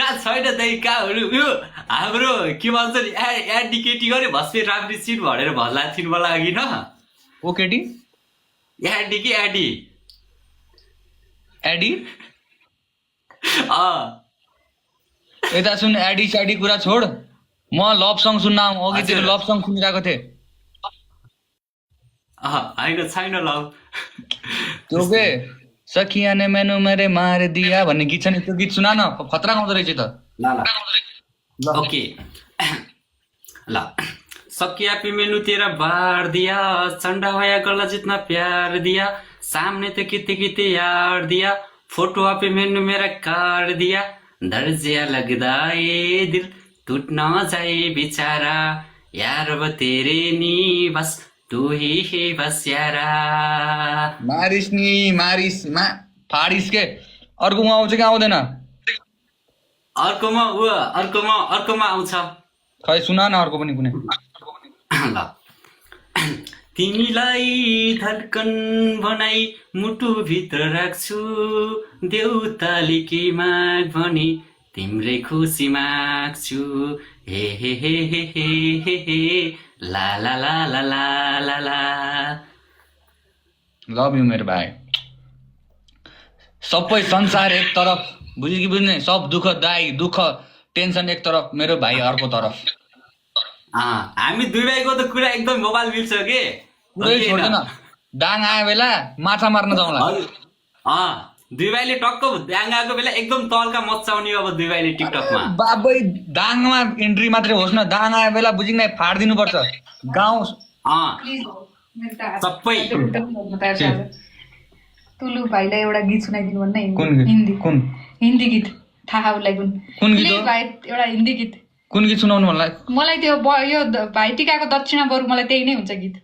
कहाँ छैन दाइ कहाँहरू यो हाम्रो के भन्छ नि एडिकेटी गरे भस्मे राम्री सिट भनेर भन्ला थिइन् मलाई अघि न ओ केटी एडी कि एडी एडी यता सुन एडी स्याडी कुरा छोड म लभ सङ सुन्न आउँ अघि तेरो लभ सङ सुनिरहेको थिएँ होइन छैन लभ त्यो के सखिया ने मैनू मेरे मार दिया भन्ने गीत छ नि त्यो गीत सुना न खतरा गाउँदो रहेछ त ओके ल सकिया पे मैनू तेरा बार दिया चंडा होया गला जितना प्यार दिया सामने तो किते किते यार दिया फोटो पे मैनू मेरा कार दिया दर्जिया लगदा ये दिल टूट न जाए बेचारा यार अब तेरे नी बस तू ही है बस यारा मारिस नि मारिस फाडिस के अर्कोमा आउँछ कि आउँदैन अर्कोमा आउँछ खै सुना न अर्को पनि कुनै ल तिमीलाई धड्कन बनाई मुटु भित्र राख्छु देउताले के माग भने तिम्रै खुसी माग्छु हे हे हे हे हे हे हे ला ला ला ला ला ला ला लभ यु मेरो भाइ सबै संसार एक तरफ बुझ्यो कि बुझ्ने सब दुःख दाई दुःख टेन्सन एक तरफ मेरो भाइ अर्को तरफ हामी दुई भाइको त कुरा एकदम मोबाइल मिल्छ के पुरै छोड्दैन डाङ आयो बेला माछा मार्न जाउँला दुई भाइले टक्क डाङ आएको बेला एकदम तल्का मचाउने अब दुई भाइले टिकटकमा बाबै डाङमा इन्ट्री मात्रै होस् न डाङ आयो बेला बुझिङ नै फाड्दिनु पर्छ गाउँ सबै तुलु भाइलाई एउटा गीत सुनाइदिनु भन्ने हिन्दी गीत थाहा उसलाई कुन गीत भाइ एउटा हिन्दी गीत कुन गीत सुनाउनु मलाई त्यो यो भाइटिकाको दक्षिणा बरु मलाई त्यही नै हुन्छ गीत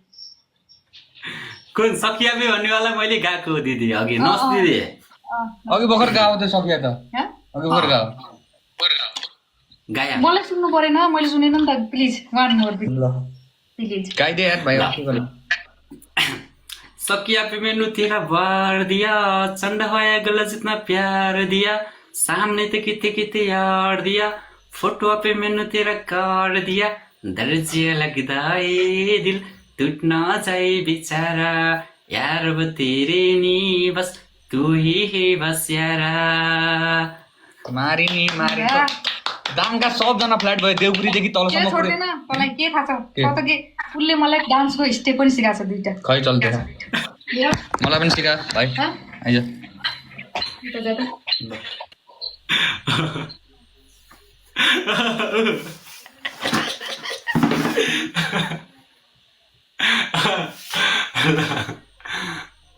कुन सकिया बे भन्नेवाला मैले गाएको दिदी अघि नस दिदी अघि भर्खर गाओ त सकिया त अघि भर्खर गाओ गाया मलाई सुन्नु परेन मैले सुनेन नि त प्लिज वान मोर प्लिज गाइदे यार भाइ सकिया पे मैनू तेरा बार दिया चंडा होया गला जितना प्यार दिया सामने तो किते किते यार दिया फोटो पे मैनू तेरा कार दिया दर्जिया लगदा ये दिल टूट न जाए बेचारा यार अब तेरे नी बस तू ही है बस यारा मारी नि मारी डाङका सबजना फ्ल्याट भयो देउपुरीदेखि तलसम्म छोड्दैन मलाई के थाहा छ त के उसले मलाई डान्सको स्टेप पनि सिकाएको छ दुईटा खै चल्दै मलाई पनि सिका भाइ आइज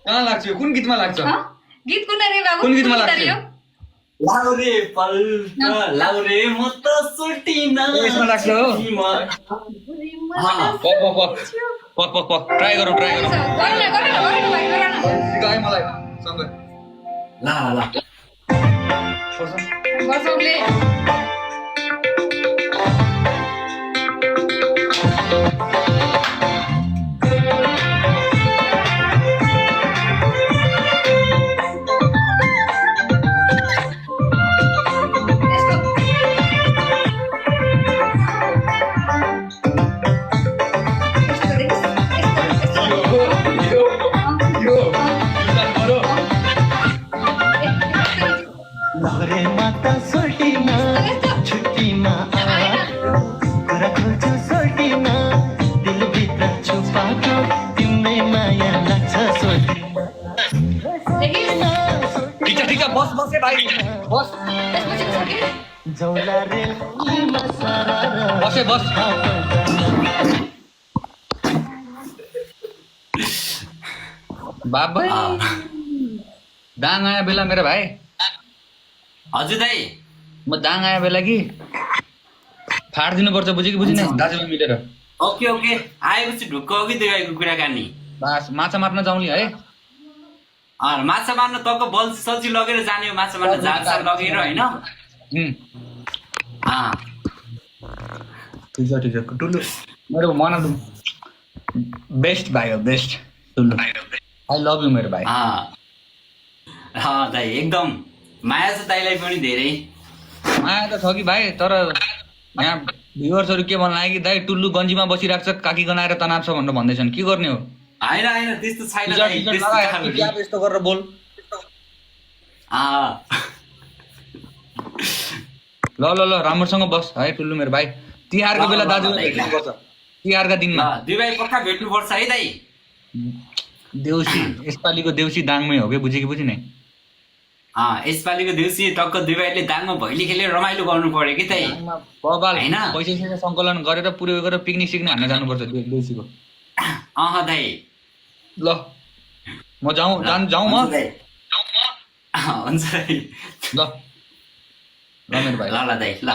कहाँ लाग्छ कुन गीतमा लाग्छ गीत कुन रे बाबु कुन गीतमा लाग्छ लाउरे पल लाउरे म त सुटिन यसमा लाग्छ हो पक ट्राई गरौँ सिकाए मलाई सँगै ल गर्छौले बस भाइ बस बस बाबै दाङ आयो बेला मेरो भाइ हजुर दाइ म दाङ आयो बेला कि फाड्दिनु पर्छ बुझ्यो कि बुझिन दाजुभाइ मिलेर ओके आएपछि ढुक्क अघि दुई भाइको कुराकानी बास माछा मार्न जाउँली है माछा मार्न तक बल्छी सल्छी लगेर जाने हो माछा मार्न झारसार लगेर होइन ठिक छ टुल्लु मेरो मन बेस्ट भाइ हो best Tullu I love you मेरो भाइ दाइ एकदम माया छ दाइलाई पनि धेरै माया त छ कि भाइ, तर यहाँ भ्युअर्सहरू के भन्नु लाग्यो कि दाइ टुल्लु गन्जीमा बसिरहेको छ, काकी गनाएर तनाव छ भनेर भन्दैछन्, के गर्ने हो? होइन त्यस्तो छैन दाइ, त्यस्तो कहाँ हो नि? यस्तो गरेर बोल। ल ल ल राम्रोसँग बस है टुल्लु मेरो भाइ। तिहारको बेला दाजुभाइ भेट्नुपर्छ, तिहारका दिनमा। दुई भाइ पक्का भेट्नुपर्छ है दाइ। देउसी यसपालिको देउसी दाङमै हो कि, बुझ्यो कि बुझिनै? यसपालिको देउसी टक्क दुई भाइले दाङमा भैली खेलेर रमाइलो गर्नु पर्यो कि दाइ। बबाल हैन? पैसा सङ्कलन गरेर पुरै गरेर पिकनिक सिक्ने हान्न जानुपर्छ देउसीको। दाइ ल म जाउँ म। हुन्छ दाइ। ल ल मेरो भाइ। ल दाइ ल।